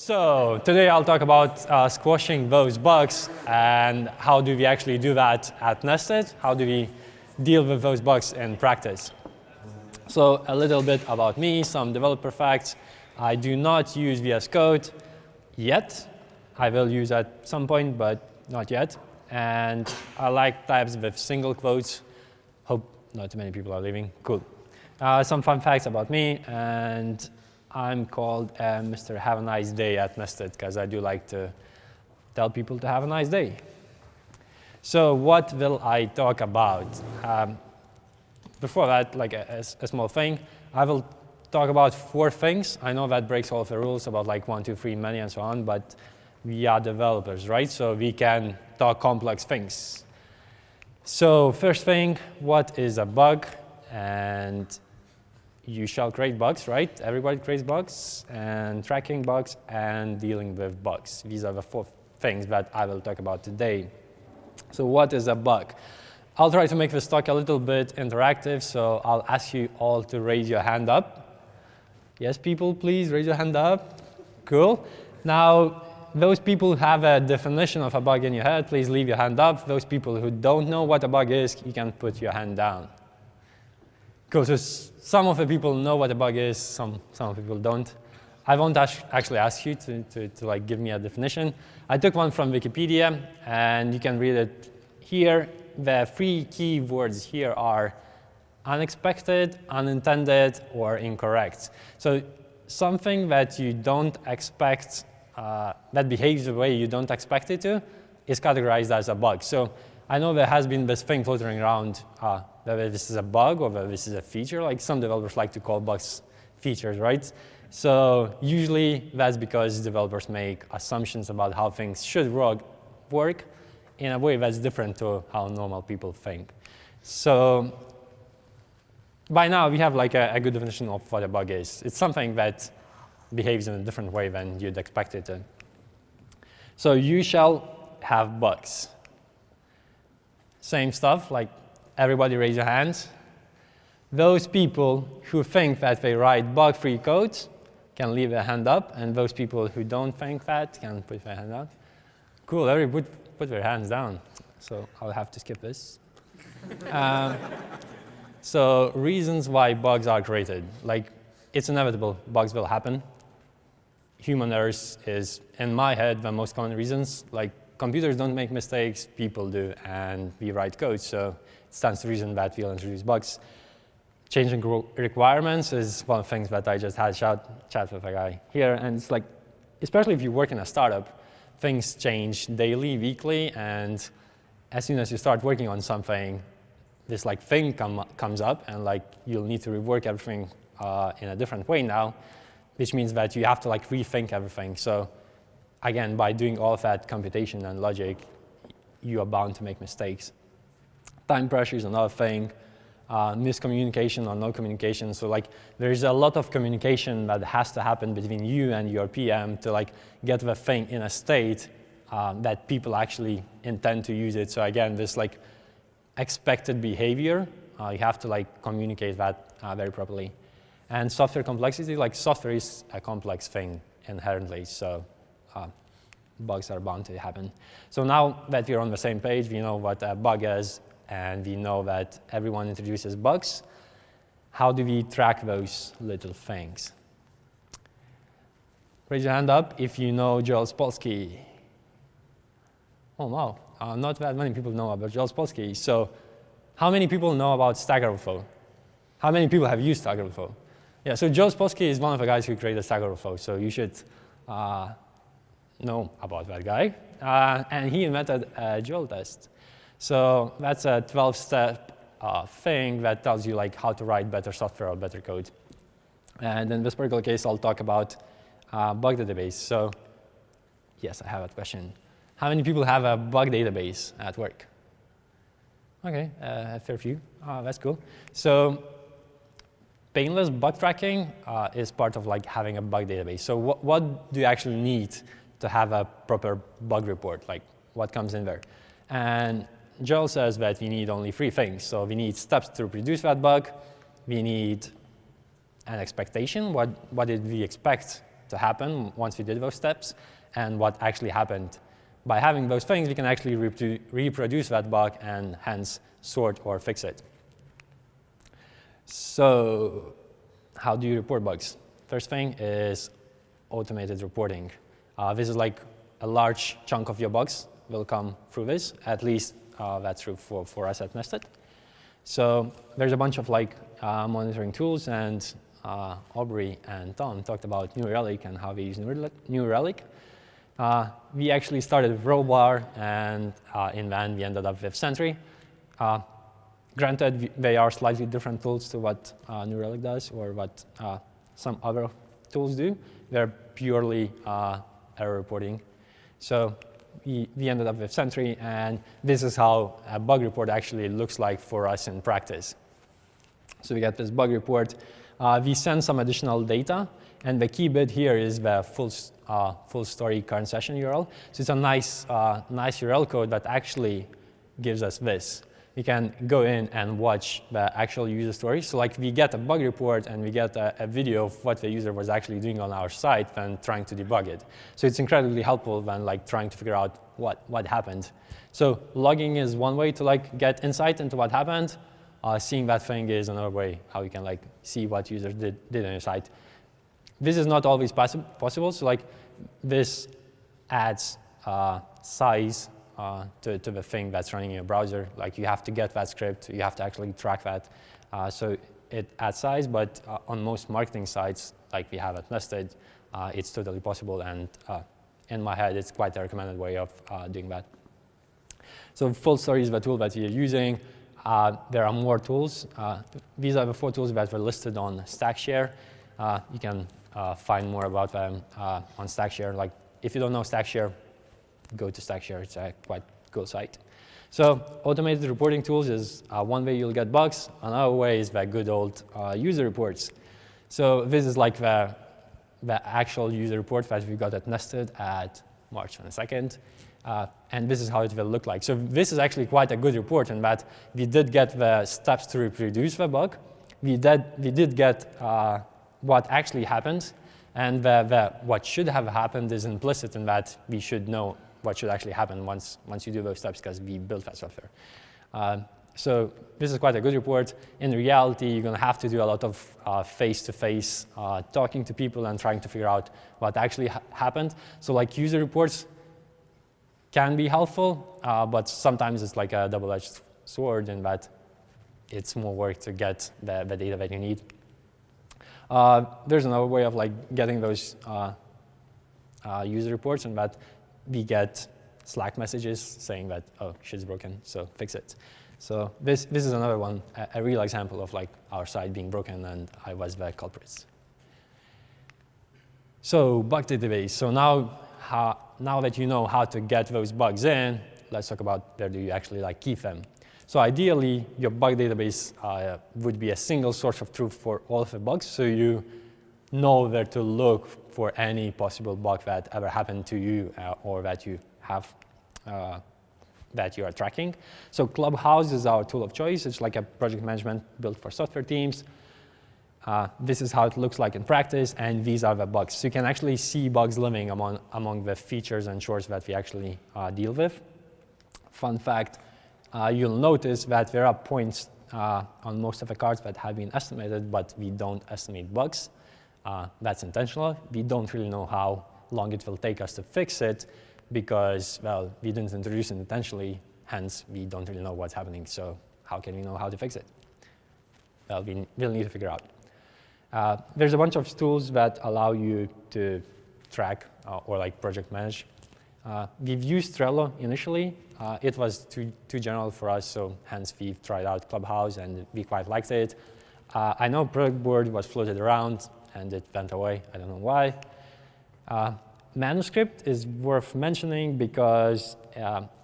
So today I'll talk about squashing those bugs and how do we actually do that at Nested? How do we deal with those bugs in practice? So a little bit about me, some developer facts. I do not use VS Code yet. I will use at some point, but not yet. And I like types with single quotes. Hope not too many people are leaving. Cool. Some fun facts about me, and I'm called Mr. Have a Nice Day at Nested because I do like to tell people to have a nice day. So what will I talk about? Before that, like a small thing, I will talk about 4 things. I know that breaks all of the rules about like 1, 2, 3, many, and so on, but we are developers, right? So we can talk complex things. So first thing, what is a bug? And you shall create bugs, right? Everybody creates bugs, and tracking bugs, and dealing with bugs. These are the 4 things that I will talk about today. So what is a bug? I'll try to make this talk a little bit interactive, so I'll ask you all to raise your hand up. Yes, people, please raise your hand up. Cool. Now, those people who have a definition of a bug in your head, please leave your hand up. Those people who don't know what a bug is, you can put your hand down. Cool, so some of the people know what a bug is, some people don't. I won't actually ask you to like give me a definition. I took one from Wikipedia, and you can read it here. The 3 key words here are unexpected, unintended, or incorrect. So something that you don't expect, that behaves the way you don't expect it to, is categorized as a bug. So I know there has been this thing floating around, whether this is a bug or whether this is a feature. Like some developers like to call bugs features, right? So usually that's because developers make assumptions about how things should work in a way that's different to how normal people think. So by now we have like a good definition of what a bug is. It's something that behaves in a different way than you'd expect it to. So you shall have bugs. Same stuff, like everybody raise your hands. Those people who think that they write bug-free code can leave their hand up, and those people who don't think that can put their hand up. Cool, everybody put their hands down. So I'll have to skip this. So reasons why bugs are created. Like, it's inevitable, bugs will happen. Human errors is, in my head, the most common reasons. Like, computers don't make mistakes, people do, and we write code, so it stands to reason that we'll introduce bugs. Changing requirements is one of the things that I just had chat with a guy here, and it's like, especially if you work in a startup, things change daily, weekly, and as soon as you start working on something, this like thing comes up, and like you'll need to rework everything in a different way now, which means that you have to like rethink everything. So again, by doing all of that computation and logic, you are bound to make mistakes. Time pressure is another thing. Miscommunication or no communication. So like there's a lot of communication that has to happen between you and your PM to like get the thing in a state that people actually intend to use it. So again, this like expected behavior, you have to like communicate that very properly. And software complexity, like software is a complex thing inherently, so bugs are bound to happen. So now that we're on the same page, we know what a bug is, and we know that everyone introduces bugs. How do we track those little things? Raise your hand up if you know Joel Spolsky. Oh, wow. Not that many people know about Joel Spolsky. So how many people know about Stack Overflow? How many people have used Stack Overflow? Yeah, so Joel Spolsky is one of the guys who created Stack Overflow, so you should know about that guy. And he invented a Joel test. So that's a 12-step thing that tells you like how to write better software or better code. And in this particular case, I'll talk about bug database. So yes, I have a question. How many people have a bug database at work? OK, a fair few. That's cool. So painless bug tracking is part of like having a bug database. So what do you actually need to have a proper bug report? Like what comes in there? And Joel says that we need only 3 things. So we need steps to reproduce that bug. We need an expectation. What did we expect to happen once we did those steps and what actually happened. By having those things, we can actually reproduce that bug and hence sort or fix it. So how do you report bugs? First thing is automated reporting. This is like a large chunk of your bugs will come through this. At least that's true for us at Nested. So there's a bunch of like monitoring tools, and Aubrey and Tom talked about New Relic and how we use New Relic. We actually started with Rollbar, and in the end we ended up with Sentry. Granted, they are slightly different tools to what New Relic does or what some other tools do. They're purely error reporting. So we ended up with Sentry, and this is how a bug report actually looks like for us in practice. So we get this bug report. We send some additional data, and the key bit here is the full story current session URL. So it's a nice URL code that actually gives us this. We can go in and watch the actual user story. So like we get a bug report and we get a video of what the user was actually doing on our site when trying to debug it. So it's incredibly helpful when like trying to figure out what happened. So logging is one way to like get insight into what happened. Seeing that thing is another way how you can like see what users did on your site. This is not always possible. So like this adds size to the thing that's running in your browser. Like you have to get that script, you have to actually track that. So it adds size, but on most marketing sites, like we have at Nested, it's totally possible. And in my head, it's quite a recommended way of doing that. So full story is the tool that you're using. There are more tools. These are the 4 tools that were listed on StackShare. You can find more about them on StackShare. Like if you don't know StackShare, go to StackShare. It's a quite cool site. So automated reporting tools is one way you'll get bugs. Another way is the good old user reports. So this is like the actual user report that we got at Nested at March 22nd. And this is how it will look like. So this is actually quite a good report in that we did get the steps to reproduce the bug. We did get what actually happened. And what should have happened is implicit in that we should know what should actually happen once you do those steps because we built that software. So this is quite a good report. In reality, you're going to have to do a lot of face-to-face talking to people and trying to figure out what actually happened. So like user reports can be helpful, but sometimes it's like a double-edged sword in that it's more work to get the data that you need. There's another way of like getting those user reports, and that we get Slack messages saying that, oh, shit's broken, so fix it. So this is another one, a real example of like our site being broken and I was the culprits. So bug database. So now that you know how to get those bugs in, let's talk about where do you actually like keep them. So ideally, your bug database would be a single source of truth for all of the bugs, so you know where to look for any possible bug that ever happened to you or that you have that you are tracking. So Clubhouse is our tool of choice. It's like a project management built for software teams. This is how it looks like in practice, and these are the bugs. So you can actually see bugs living among the features and chores that we actually deal with. Fun fact, you'll notice that there are points on most of the cards that have been estimated, but we don't estimate bugs. That's intentional. We don't really know how long it will take us to fix it because, well, we didn't introduce it intentionally, hence we don't really know what's happening. So how can we know how to fix it? Well, we'll need to figure out. There's a bunch of tools that allow you to track or like project manage. We've used Trello initially. It was too general for us, so hence we've tried out Clubhouse and we quite liked it. I know Product Board was floated around and it went away. I don't know why. Manuscript is worth mentioning because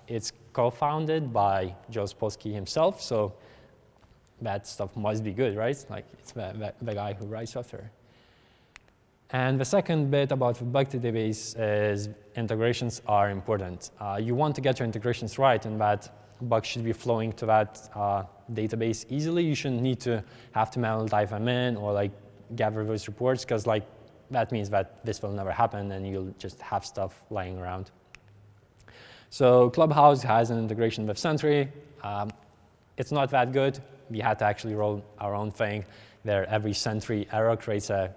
it's co-founded by Joe Spolsky himself, so that stuff must be good, right? Like it's the guy who writes software. And the second bit about the bug database is integrations are important. You want to get your integrations right, and that bugs should be flowing to that database easily. You shouldn't need to have to manually type them in or like gather those reports, because like that means that this will never happen, and you'll just have stuff lying around. So Clubhouse has an integration with Sentry. It's not that good. We had to actually roll our own thing where every Sentry error creates a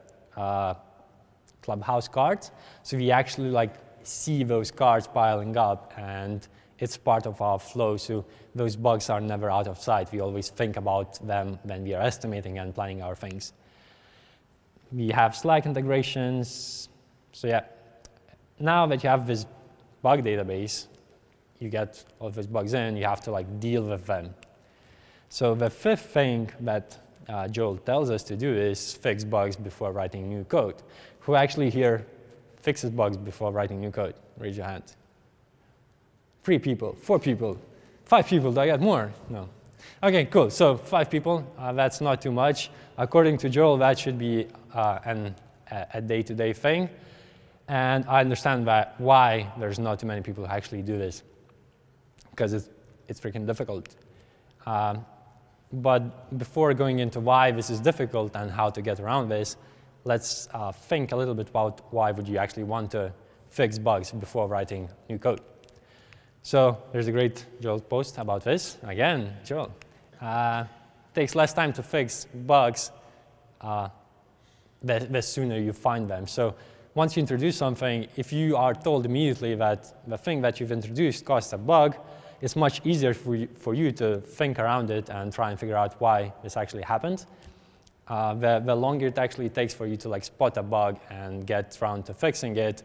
Clubhouse card. So we actually like see those cards piling up, and it's part of our flow. So those bugs are never out of sight. We always think about them when we are estimating and planning our things. We have Slack integrations. So yeah, now that you have this bug database, you get all of those bugs in, you have to like deal with them. So the fifth thing that Joel tells us to do is fix bugs before writing new code. Who actually here fixes bugs before writing new code? Raise your hand. 3 people, 4 people, 5 people. Do I get more? No. OK, cool. So 5 people. That's not too much. According to Joel, that should be a day-to-day thing. And I understand why there's not too many people who actually do this, because it's freaking difficult. But before going into why this is difficult and how to get around this, let's think a little bit about why would you actually want to fix bugs before writing new code. So there's a great Joel post about this. Again, Joel. Takes less time to fix bugs the sooner you find them. So once you introduce something, if you are told immediately that the thing that you've introduced caused a bug, it's much easier for you to think around it and try and figure out why this actually happened. The longer it actually takes for you to like spot a bug and get around to fixing it,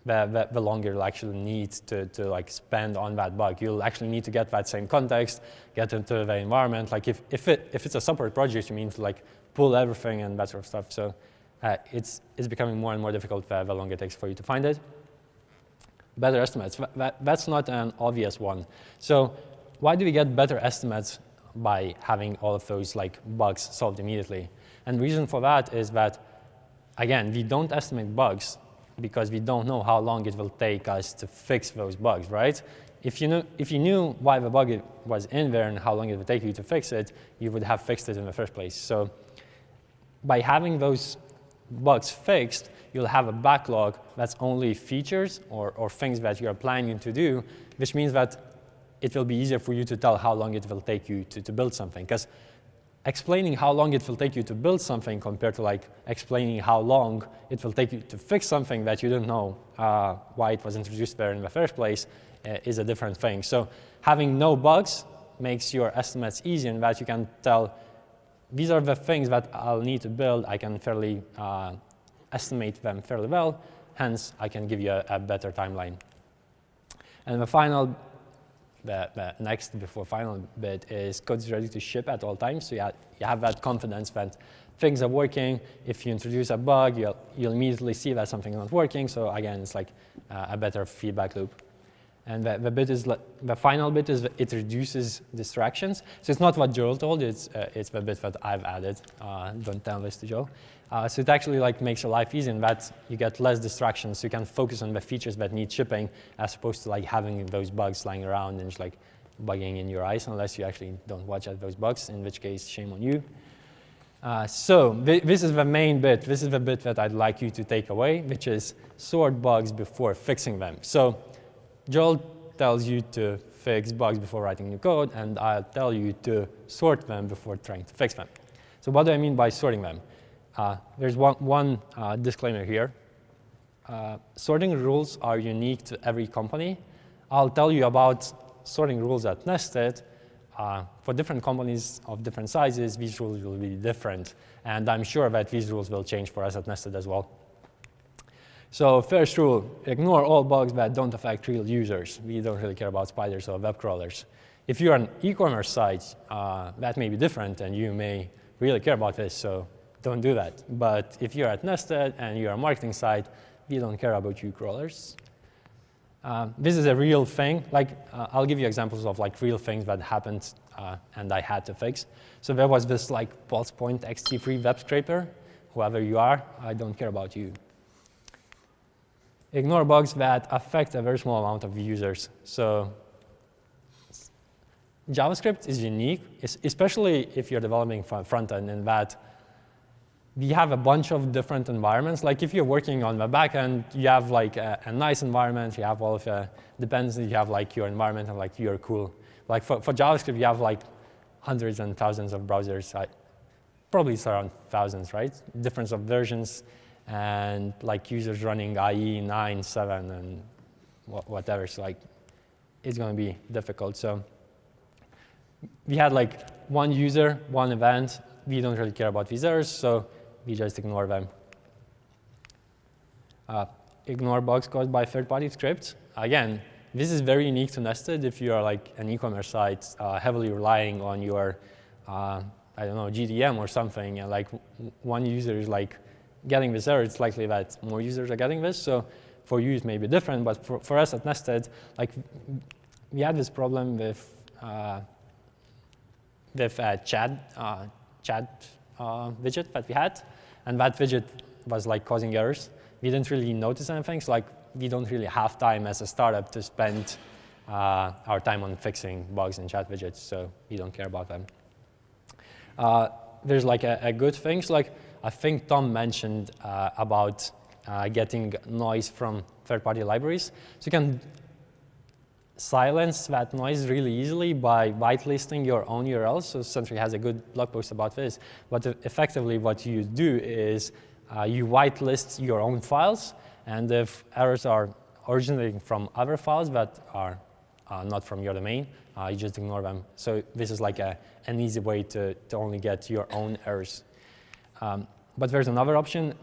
the longer you'll actually need to like spend on that bug. You'll actually need to get that same context, get into the environment. Like if it's a separate project, you mean to like pull everything and that sort of stuff. So it's becoming more and more difficult the longer it takes for you to find it. Better estimates. That's not an obvious one. So why do we get better estimates by having all of those like bugs solved immediately? And the reason for that is that, again, we don't estimate bugs because we don't know how long it will take us to fix those bugs, right? If you knew why the bug was in there and how long it would take you to fix it, you would have fixed it in the first place. So by having those bugs fixed, you'll have a backlog that's only features or things that you're planning to do, which means that it will be easier for you to tell how long it will take you to build something. Because explaining how long it will take you to build something compared to like explaining how long it will take you to fix something that you don't know why it was introduced there in the first place is a different thing. So having no bugs makes your estimates easy in that you can tell, these are the things that I'll need to build. I can fairly estimate them fairly well. Hence, I can give you a better timeline. And the next before final bit is code is ready to ship at all times. So you have that confidence that things are working. If you introduce a bug, you'll immediately see that something is not working. So again, it's like a better feedback loop. And the final bit is it reduces distractions. So it's not what Joel told, it's the bit that I've added. Don't tell this to Joel. So it actually like makes your life easy in that you get less distractions. So you can focus on the features that need shipping as opposed to like having those bugs lying around and just like bugging in your eyes unless you actually don't watch out those bugs, in which case shame on you. So this is the main bit. This is the bit that I'd like you to take away, which is sort bugs before fixing them. So Joel tells you to fix bugs before writing new code, and I'll tell you to sort them before trying to fix them. So what do I mean by sorting them? There's one disclaimer here. Sorting rules are unique to every company. I'll tell you about sorting rules at Nested. For different companies of different sizes, these rules will be different. And I'm sure that these rules will change for us at Nested as well. So first rule, ignore all bugs that don't affect real users. We don't really care about spiders or web crawlers. If you're an e-commerce site, that may be different, and you may really care about this, so don't do that. But if you're at Nested and you're a marketing site, we don't care about you crawlers. This is a real thing. Like, I'll give you examples of like real things that happened and I had to fix. So there was this like pulse point XT3 web scraper. Whoever you are, I don't care about you. Ignore bugs that affect a very small amount of users. So JavaScript is unique, especially if you're developing front end, in that we have a bunch of different environments. Like if you're working on the backend, you have like a nice environment, you have all of the dependencies, you have like your environment and like your cool. Like for JavaScript, you have like hundreds and thousands of browsers. Probably it's around thousands, right? Difference of versions and like users running IE 9, 7, and whatever. So like it's going to be difficult. So we had like one user, one event. We don't really care about these errors, so we just ignore them. Ignore bugs caused by third-party scripts. Again, this is very unique to Nested if you are like an e-commerce site heavily relying on your, I don't know, GTM or something, and like one user is like getting this error, it's likely that more users are getting this. So for you, it may be different, but for us at Nested, like we had this problem with chat widget that we had, and that widget was like causing errors. We didn't really notice anything, so like we don't really have time as a startup to spend our time on fixing bugs in chat widgets, so we don't care about them. There's like a good thing, so like I think Tom mentioned about getting noise from third-party libraries. So you can silence that noise really easily by whitelisting your own URLs. So Sentry has a good blog post about this. But effectively, what you do is you whitelist your own files. And if errors are originating from other files that are not from your domain, you just ignore them. So this is like an easy way to only get your own errors. But there's another option,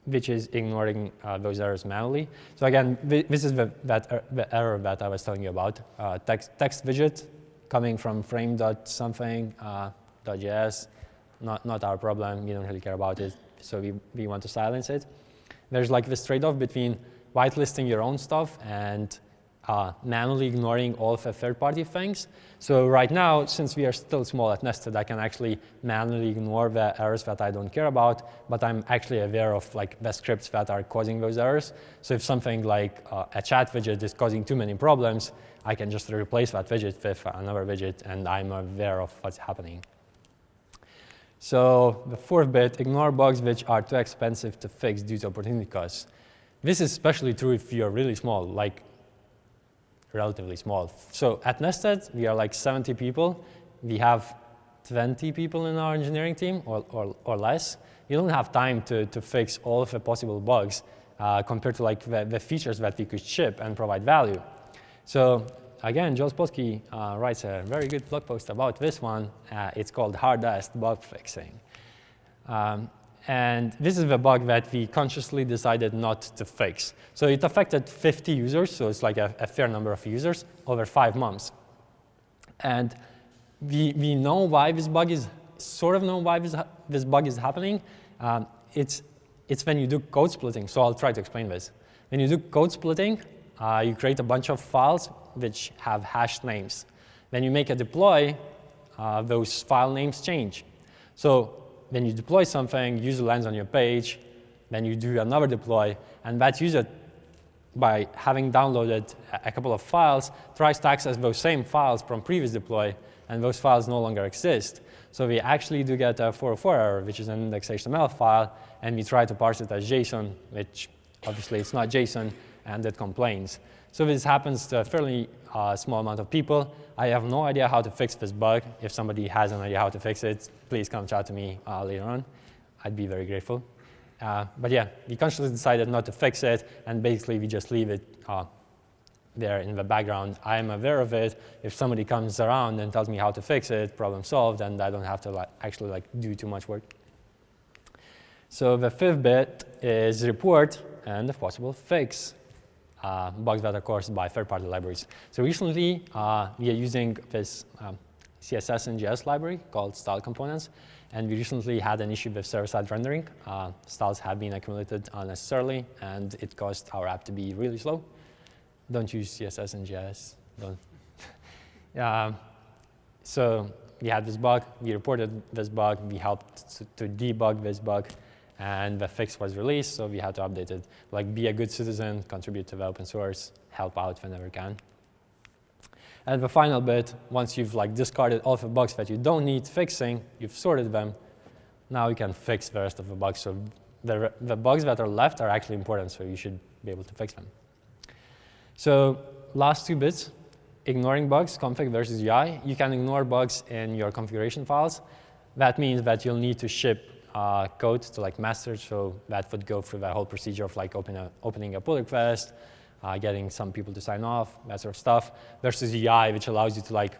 which is ignoring those errors manually. So again, this is the error that I was telling you about. Text widget coming from frame.something, .js, not our problem. We don't really care about it, so we want to silence it. There's like this trade-off between whitelisting your own stuff and manually ignoring all of the third-party things. So right now, since we are still small at Nested, I can actually manually ignore the errors that I don't care about, but I'm actually aware of like the scripts that are causing those errors. So if something like a chat widget is causing too many problems, I can just replace that widget with another widget, and I'm aware of what's happening. So the fourth bit, ignore bugs which are too expensive to fix due to opportunity costs. This is especially true if you're really small, like relatively small. So at Nested, we are like 70 people. We have 20 people in our engineering team or less. You don't have time to fix all of the possible bugs compared to like the features that we could ship and provide value. So again, Joel Spolsky writes a very good blog post about this one. It's called Hard-Ass Bug Fixing. And this is the bug that we consciously decided not to fix. So it affected 50 users, so it's like a fair number of users over 5 months. And we know why this bug is, sort of know why this bug is happening. It's when you do code splitting, so I'll try to explain this. When you do code splitting, you create a bunch of files which have hashed names. When you make a deploy, those file names change. So when you deploy something, user lands on your page, then you do another deploy, and that user, by having downloaded a couple of files, tries to access those same files from previous deploy, and those files no longer exist. So we actually do get a 404 error, which is an index.html file, and we try to parse it as JSON, which obviously it's not JSON, and it complains. So this happens to a fairly small amount of people. I have no idea how to fix this bug. If somebody has an idea how to fix it, please come chat to me later on. I'd be very grateful. But yeah, we consciously decided not to fix it, and basically we just leave it there in the background. I am aware of it. If somebody comes around and tells me how to fix it, problem solved, and I don't have to actually do too much work. So the fifth bit is report and, if possible, fix bugs that are caused by third-party libraries. So recently, we are using this CSS and JS library called style components, and we recently had an issue with server-side rendering. Styles have been accumulated unnecessarily, and it caused our app to be really slow. Don't use CSS and JS. Don't. So we had this bug. We reported this bug. We helped to debug this bug. And the fix was released, so we had to update it. Like, be a good citizen, contribute to the open source, help out whenever you can. And the final bit, once you've discarded all the bugs that you don't need fixing, you've sorted them, now you can fix the rest of the bugs. So the bugs that are left are actually important, so you should be able to fix them. So last 2 bits, ignoring bugs, config versus UI. You can ignore bugs in your configuration files. That means that you'll need to ship code to like master, so that would go through the whole procedure of like opening a pull request, getting some people to sign off, that sort of stuff, versus UI, which allows you to like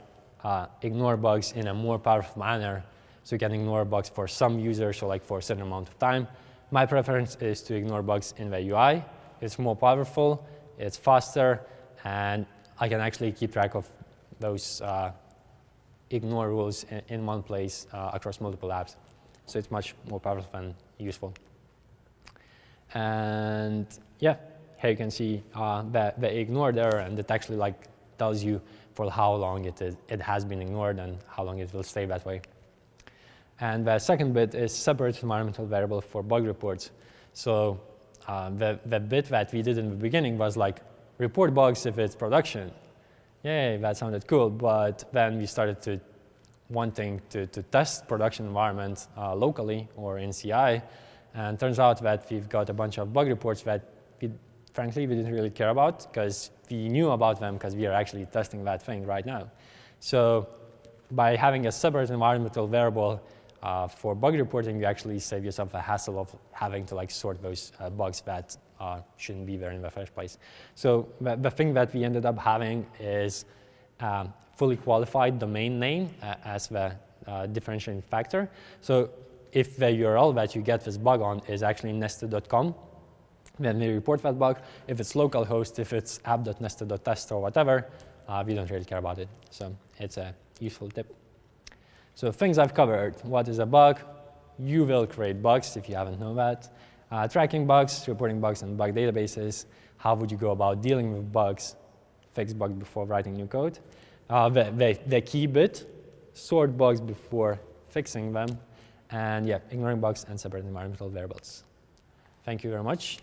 ignore bugs in a more powerful manner. So you can ignore bugs for some users, or like for a certain amount of time. My preference is to ignore bugs in the UI. It's more powerful, it's faster, and I can actually keep track of those ignore rules in one place across multiple apps. So it's much more powerful and useful. And yeah, here you can see the ignored error, and it actually like tells you for how long it has been ignored and how long it will stay that way. And the second bit is separate environmental variable for bug reports. So the bit that we did in the beginning was like report bugs if it's production. Yay, that sounded cool. But then we started wanting to test production environments locally or in CI. And turns out that we've got a bunch of bug reports that frankly we didn't really care about, because we knew about them because we are actually testing that thing right now. So by having a separate environmental variable for bug reporting, you actually save yourself a hassle of having to like sort those bugs that shouldn't be there in the first place. So the thing that we ended up having is fully qualified domain name as the differentiating factor. So if the URL that you get this bug on is actually nested.com, then we report that bug. If it's localhost, if it's app.nested.test or whatever, we don't really care about it. So it's a useful tip. So things I've covered. What is a bug? You will create bugs if you haven't known that. Tracking bugs, reporting bugs in bug databases. How would you go about dealing with bugs? Fix bugs before writing new code. The key bit, sort bugs before fixing them. And yeah, ignoring bugs and separate environmental variables. Thank you very much.